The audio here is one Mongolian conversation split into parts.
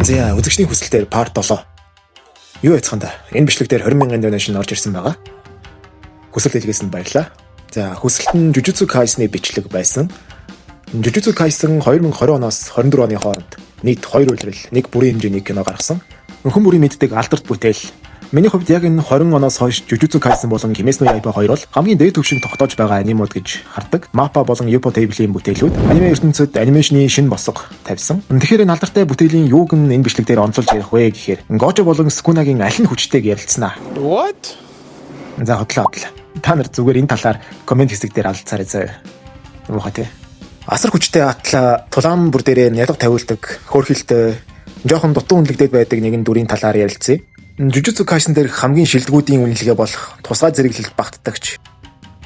За үзэгчдийн хүсэлтээр part 7. Юу яцхан да? Энэ бичлэг дээр 20,000 donation орж ирсэн байгаа. Хүсэлт илгээсэнд баярлалаа. За хүсэлт нь Jujutsu Kaisen-ийн бичлэг байсан. Jujutsu Kaisen 2020 оноос 24 оны хооронд нийт 2 улирал, 1 бүрийн хэмжээний кино гаргасан. Хүн бүрийн мэддэг алдарт бүтээл. Миний хувьд яг энэ 20 оноос хойш Jujutsu Kaisen болон Kimetsu no Yaiba 2 бол хамгийн дээд түвшинд тогтоож байгаа анимууд гэж хардаг. Mappa болон Ufotable-ийн бүтээлүүд аниме ертөнцид анимашны шинэ босго тавьсан. Тэгэхээр энэ алдартай бүтээлийн юуг нь энэ бичлэг дээр онцолж ярих вэ гэхээр Gojo болон Sukunaгийн аль нь хүчтэйг ярилцсанаа. What? За хотлоо. Та нар зүгээр энэ талаар комент хэсэг дээр алцаарай заяа. Муухай те. Асар хүчтэй атла тулаан бүр дээрээ нялга тавиулдаг, хөөрхөлтэй, жоохон дутуу үнэлэгдээд байдаг нэгэн дүрийн талаар ярилцъя. Jujutsu Kaisen дээр хамгийн шилдэгүүдийн үнэлгээ болох тусгай зэрэглэлд багтдагч.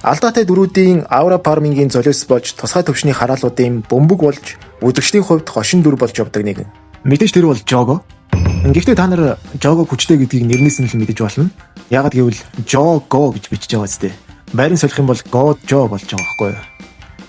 Алдаатай дүрүүдийн аура фармингийн золиос болж тусгай төвшний хараалуудын бөмбөг болж үзэгчдийн хувьд хошин дүр болж явдаг нэгэн. Мэдээж тэр бол Jogo. Гэхдээ та нар Jogo хүчтэй гэдгийг нэрнээс нь л мэдэж болно. Яагад гэвэл Jogo гэж бичиж байгаа зү. Байрын солих юм бол Gojo болж байгаа байхгүй юу?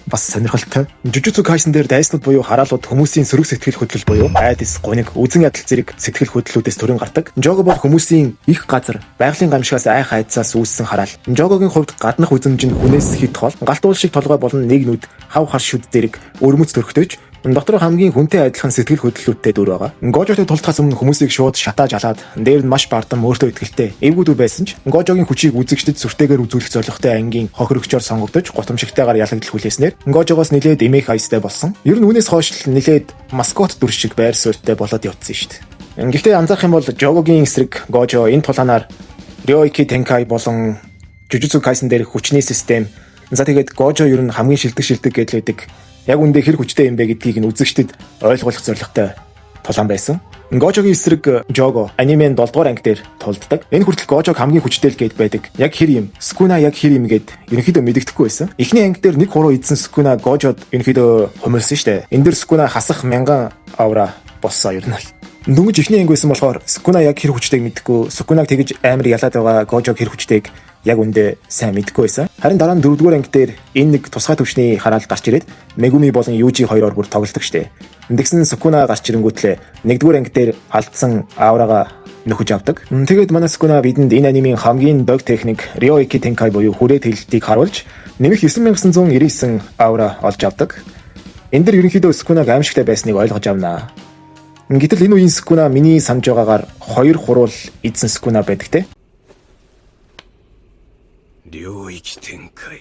Бас сонирхолтой. Jujutsu Kaisen дээр дайснууд буюу хараалууд хүмүүсийн сөрөг сэтгэл хөдлөл буюу айдас, гуниг, үзэн ядал зэрэг сэтгэл хөдлөлүүдээс төрөн гардаг. Jogo бол хүмүүсийн их газар, байгалийн гамшигаас айх айдсаас үүссэн хараал. Jogo-гийн хувьд гаднах үзэмж нь хүнээс хит хол, галт уул шиг толгой болон нэг нүд, хав хар шүд зэрэг өрмөц төрхтөж дотор хамгийн хүнтэй адилхан сэтгэл хөдлөлттэй дүр байгаа. Gojo-тэй тулдахаас өмнө хүмүүсийг шууд шатааж алаад, дээр нь маш бардам өөртөө итгэлтэй эвгүй дүр байсан ч Gojo-гийн хүчийг үзэгчдэд сүртэйгээр үзүүлэх зорилготой ангийн хохирогчоор сонгогдож, гутамшигтайгаар ялагдал хүлээснээр Gojo-гоос нэлээд эмээх хайстай болсон. Ер нь үүнээс хойш л нэлээд маскот дүр шиг байр суурьтай болоод явцсан шүү дээ. Гэхдээ анзаарах юм бол Jogo-гийн эсрэг Gojo энэ тулаанаар Ryoiki Tenkai болон Jujutsu Kaisen дээр хүчний систем, за тэгээд Gojo ер нь хамгийн шилдэг гэдэлдэг. Яг үндэ хэр хүчтэй юм бэ гэдгийг нь үзэгчдэд ойлгуулах зорилготой тулаан байсан. Gojo-гийн эсрэг Jogo анимен 7 дугаар анги дээр тулддаг. Энэ хүртэл Gojo хамгийн хүчтэй л гээд байдаг. Яг хэр юм? Sukuna яг хэр юм гээд ерөнхийдөө мэддэхгүй байсан. Эхний анги дээр 1-3 эзэн Sukuna Gojod ерөнхийдөө хумилсан шүү дээ. Энэ дэр Sukuna хасах 1000 аура болсон ер нь. Дөнгөж эхний анги байсан болохоор Sukuna яг хэр хүчтэйг мэдэхгүй, Sukunag тэгж амар ялаад байгаа Gojo хэр хүчтэйг яг үндэ сайн мэдгүй байсан. Харин дараа нь 4-р анги дээр энэ нэг тусгай төвшний хараал гарч ирээд Megumi болон Yuji хоёроор бүр тоглолдог штэ. Тэгсэн Sukuna гарч ирэнгүүтлээ 1-р анги дээр алдсан аурага нөхөж авдаг. Тэгээд манай Sukuna бидэнд энэ анимын хамгийн дог техник Ryoiki Tenkai буюу хүрээ тэлэлтийг харуулж нэмэх 9999 аура олж авдаг. Энэ дэр ерөнхийдөө Sukuna аимшигтай байсныг ойлгож авнаа. Гэтэл энэ үеийн Sukuna миний санаж байгаагаар 2 хурал эзэн Sukuna байдаг те. Ryoiki Tenkai.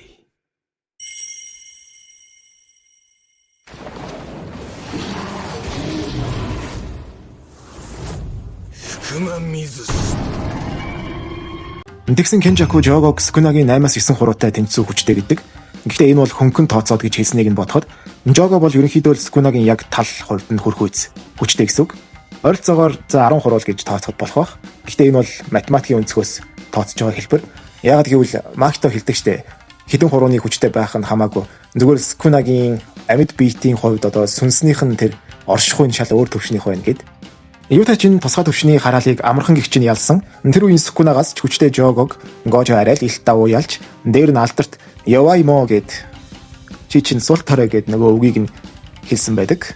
Тэгсэн Kenjaku Jogo Sukunaгийн 8-9 хуруутай тэнцүү хүчтэй гэдэг. Гэхдээ энэ бол хөнгөн тооцоод гэж хэлснийг нь бодоход Jogo бол ерөнхийдөө Sukunaгийн яг тал хурданд хүрэх үз хүчтэй гэсэн үг. Ойролцоогоор 10 хуруул гэж тооцоход болох бах. Гэхдээ энэ бол математикийн өнцгөөс тооцож байгаа хэлбэр. Яагаад гэвэл Makito хэлдэг штэ. Хэдэн хурууны хүчтэй байх нь хамаагүй. Зүгээр Sukunaгийн амьд биетийн хувьд одоо сүнснийх нь тэр оршихуйн шал өөр төвшнийх байна гэд. Юутай ч тусгай төвшний хараалыг амархан гихч нь ялсан. Тэр үеийн Sukunagаас ч хүчтэй Jogog Gojo арай л илт давуу ялж дээр нь алдарт Yawaimo гэд чи чин сул торой гэд нөгөө үгийг нь хэлсэн байдаг.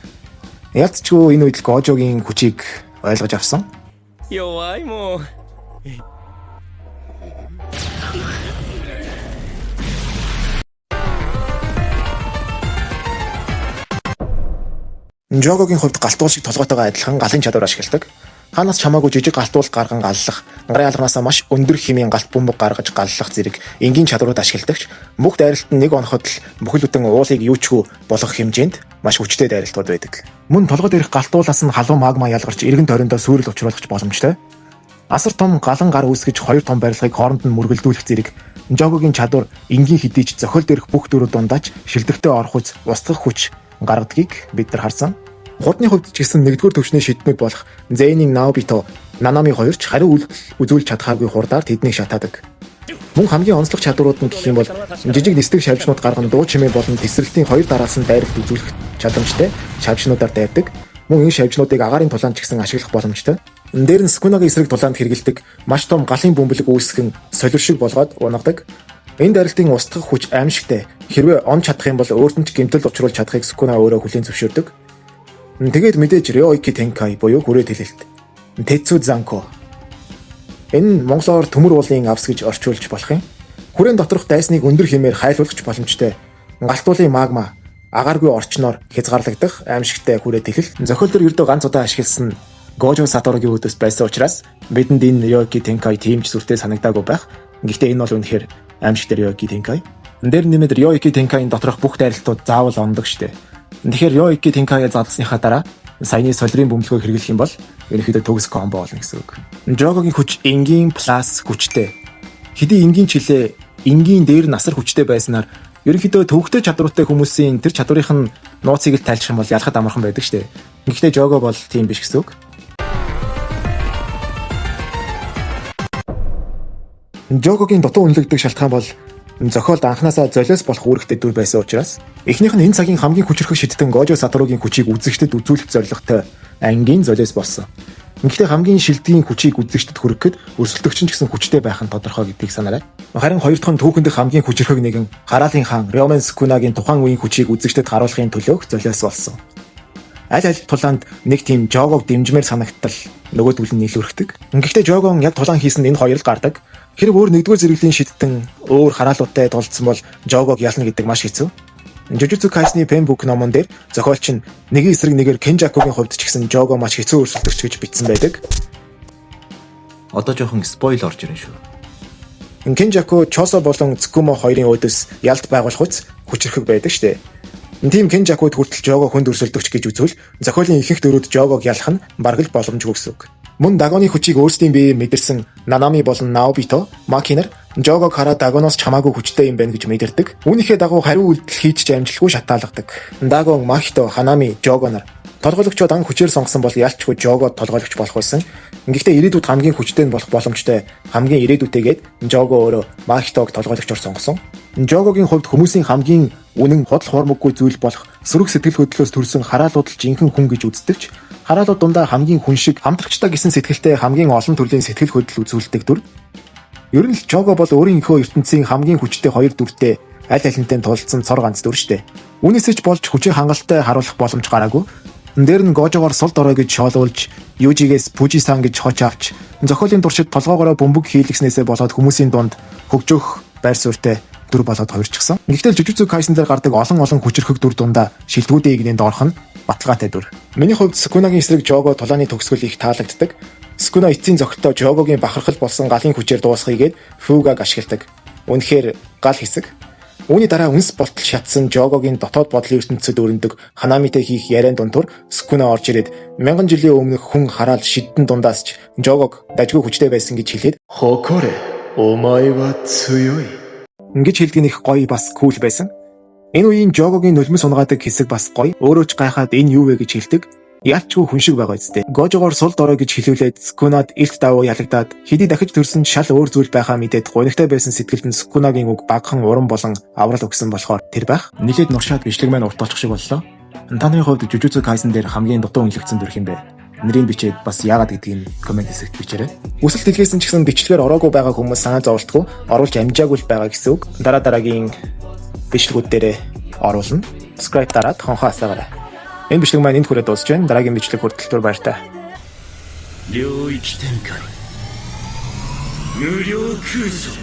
Ялцчгүй энэ үед Gojo-гийн хүчийг ойлгож авсан. Yawaimo. Jogo-гийн хувьд галтуул шиг толгойтойгоо адилхан галын чадвар ашигладаг. Хаанаас ч хамаагүй жижиг галтуул гарган галлах, гарын алганаасаа маш өндөр хэмжээний галт бөмбөг гаргаж галлах зэрэг энгийн чадварууд ашигладагч. Бүх дайралт нь нэг оноход л бүхэл бүтэн уулыг юучгүй болгох хэмжээнд маш хүчтэй дайралтууд байдаг. Мөн толгой дээрх галтуулаас нь халуун магма ялгарч эргэн тойрондоо сүрэл учруулах боломжтой. Асар том галан гар үүсгэж 2 том барилгыг хооронд нь мөргөлдүүлэх зэрэг Jogo-гийн чадвар энгийн хэдийч зохиол дээрх бүх дүрүүд дундаач шилдэгтэй орох үз устгах хүч гаргадгийг бид нар харсан. Худны хувьд ч гэсэн 1-р төвшний шидмэг болох Zenin Naobito, Nanami хоёрч хариу үйлдэл үзүүлж чадхаагүй хурдаар тэднийг шатаадаг. Мөн хамгийн онцлог чадварууд нь гэх юм бол жижиг нисдэг шавжнууд гарган дуу чимээ болон тесрэлтийн 2 дараалсан дайралт үзүүлэх чадамжтай шавжнуудаар дайрдаг. Мөн энэ шавжнуудыг агаарын тулаанд ч гэсэн ашиглах боломжтой. Энэ дээр нь Sukunaгийн эсрэг тулаанд хэрэгэлдэг маш том галын бөмбөлөг үүсгэн солир шиг болгоод унагадаг. Энэ дайралтын устгах хүч аимшигтай. Хэрвээ он чадах юм бол өөртөө ч гэмтэл учруулж чадахыг Sukuna өөрөө хүлээн зөвшөөрдөг. Тэгээд мэдээж Ryoiki Tenkai буюу хүрээ хэлэлт. Tetsu Zanko. Энэ монголоор төмөр уулын авс гэж орчуулж болох юм. Хүрээний доторх дайсныг өндөр хэмээр хайлуулах боломжтой. Галтуулын магма агааргүй орчноор хязгаарлагдах аимшигтай хүрээ хэлэл. Зохиолдор ердөө ганц удаа ашигласан Gojo Satoruгийн үүдээс байсан учраас бидэнд энэ Ryoiki Tenkai тиймч сүртэй санагдаагүй байх. Гэхдээ энэ бол үнэхээр аимшигтай Ryoiki Tenkai. Энд дээр нэмээд Ryoiki Tenkai-ийн доторх бүх дайралтууд заавал ондог штэ. Тэгэхээр Ryoiki Tenkai-я задлсныхаа дараа саяны солирын бөмбөлгөө хэрэглэх юм бол ерөнхийдөө төгс комбо болно гэсэн үг. Jogo-гийн хүч энгийн плюс хүчтэй. Хэдий энгийн чилээ энгийн дээр насар хүчтэй байснаар ерөнхийдөө төвөгтэй чадвартай хүмүүсийн тэр чадварынх нь нууцыг л тайлах юм бол ялахад амархан байдаг штэ. Гэхдээ Jogo бол тийм биш гэсэн үг. Jogo-гийн дутуу үнэлэгдэх шалтгаан бол зохиолд анханасаа золиос болох үүрэгтэй дүр байсан учраас эхнийх нь энэ цагийн хамгийн хүчрхэг шидтэн Gojo Satoruгийн хүчийг үзэгчдэд үзүүлэх зорилготой ангийн золиос болсон. Гэхдээ хамгийн шилдгийн хүчийг үзэгчдэд хүрэхэд өрсөлдөгч нь ч гэсэн хүчтэй байх нь тодорхой гэдгийг санаарай. Харин хоёр дахь нь түүхэнд хамгийн хүчрхэг нэгэн Хараалын хаан Ryomen Sukunaгийн тухайн үеийн хүчийг үзэгчдэд харуулахын төлөөх золиос болсон. Аль тулаанд нэг тийм Jogo-г дэмжмээр санагдтал нөгөөдөл нь нийлүүрхдэг. Гэхдээ Jogo яг тулаан хийсэнд энэ хоёр л гардаг. Хэрэг өөр нэгдүгээр зэрэглийн шидтэн өөр хараалуудтай тулдсан бол Jogo-г ялна гэдэг маш хэцүү. Jujutsu Kaisen-ийн Pen Book номон дээр зохиолч нь нэгэн эсрэг нэгээр Kenjaku-гийн хувьд ч гэсэн Jogo маш хэцүү өрсөлдөгч гэж бичсэн байдаг. Одоо жоохон спойл орж ирэн шүү. Kenjaku Choso болон Tsukumo хоёрын өөдөөс ялд байгуулах үс хүчрхэг байдаг штэ. Тийм Kenjaku-д хүртэл Jogo хүнд өрсөлдөгч гэж үзвэл зохиолын ихэнх дөрүүд Jogo-г ялах нь бараг л боломжгүй гэсэн үг. Мөн Dagoni хүчийг өөрсдийн биеэр мэдэрсэн Nanami болон Naobito, Maki нар Jogo-г хараад Dagonoос чамаагүй хүчтэй юм байна гэж мэдэрдэг. Үүнийхээ дагуу хариу үйлдэл хийж амжилтгүй шатаалгадаг. Dagon, Makito, Hanami, Jogo нар толгойлогчдод ан хүчээр сонгосон бол ялчгүй Jogo толгойлогч болох байсан. Гэхдээ ирээдүйд хамгийн хүчтэй болох боломжтой хамгийн ирээдүйтэйгээд Jogo өөрөө Makitог толгойлогчоор сонгосон. Jogo-гийн хувьд хүмүүсийн хамгийн үнэн худал хуурмаггүй зүйл болох сөрөг сэтгэл хөдлөлөөс төрсэн хараалууд л жинхэнэ хүн гэж үздэгч. Хараалууд дундаа хамгийн хүн шиг хамтрагчтай гэсэн сэтгэлтэй хамгийн олон төрлийн сэтгэл хөдлөл үзүүлдэг дүр. Ер нь л Jogo бол өөрийнхөө ертөнцийн хамгийн хүчтэй хоёр дүртэй аль алинтай тулцсан цор ганц дүр штэ. Үүнээсээ ч болж хүчийг хангалттай харуулах боломж гараагүй. Энд дээр нь Gojo-гоор сул дорой гэж шоолуулж, Yuji-гээс Fuji-san гэж хоч авч, зохиолын туршид толгоогоороо бөмбөг хийлгэснээсээ болоод хүмүүсийн дунд хөгжөөх байр суурьтай дүр болоод хувирчихсан. Гэхдээ Jujutsu Kaisen дээр гардаг олон хүчрхэг дүр дундаа шилдэгүүдийн игнэнд орох нь баталгаатай дүр. Миний хувьд Sukunaгийн эсрэг Jogo тулааны төгсгөл их таалагддаг. Sukuna эцсийн зохилтоо Jogo-гийн бахархал болсон галын хүчээр дуусгахыг Fuga-г ашигладаг. Үнэхээр гал хэсэг. Үүний дараа үнс болтол шатсан Jogo-гийн дотоод бодлын ертөнцид өрнөдөг Hanami-тэй хийх яриан дундуур Sukuna орж ирээд 1000 жилийн өмнөх хүн хараал шиддэн дундаас ч Jogo-г дажгүй хүчтэй байсан гэж хэлээд Hokore, omae wa tsuyoi ингэж хэлдэг их гоё бас кул байсан. Энэ үеийн Jogo-гийн нулимс унгаадаг хэсэг бас гоё. Өөрөө ч гайхаад энэ юу вэ гэж хэлдэг. Ялчгүй хүн шиг байгаа үстэй. Gojo-гоор сул дорой гэж хэлүүлээд Sukunad илт давуу ялагдаад хэдий дахиж төрсөн шал өөр зүйл байхаа мэдээд гонигтай байсан сэтгэлд нь Sukunaгийн үг багхан уран болон аврал өгсөн болохоор тэр байх. Нилээд нуршаад бичлэг маань урт болчих шиг боллоо. Та нарын хувьд Jujutsu Kaisen дээр хамгийн дутуу үнэлэгдсэн дүр хэм бэ? Нэрийг бичээд бас яагаад гэдгийг комент хэсэгт бичээрэй. Үсэлт хэлгээсэн ч гэсэн бичлэгээр ороогүй байгаа хүмүүс санаа зовлтгүй оруулж амжаагүй л байгаа гэсэн үг. Дараагийн бичлэгүүд дээр оруулна. Subscribe дараад хонхоо асаагаарай. Энэ бичлэг маань энд хүрээд дуусж байна. Дараагийн бичлэг хүртэл түр баяртай. Ryoiki Tenkai Muryo Kujo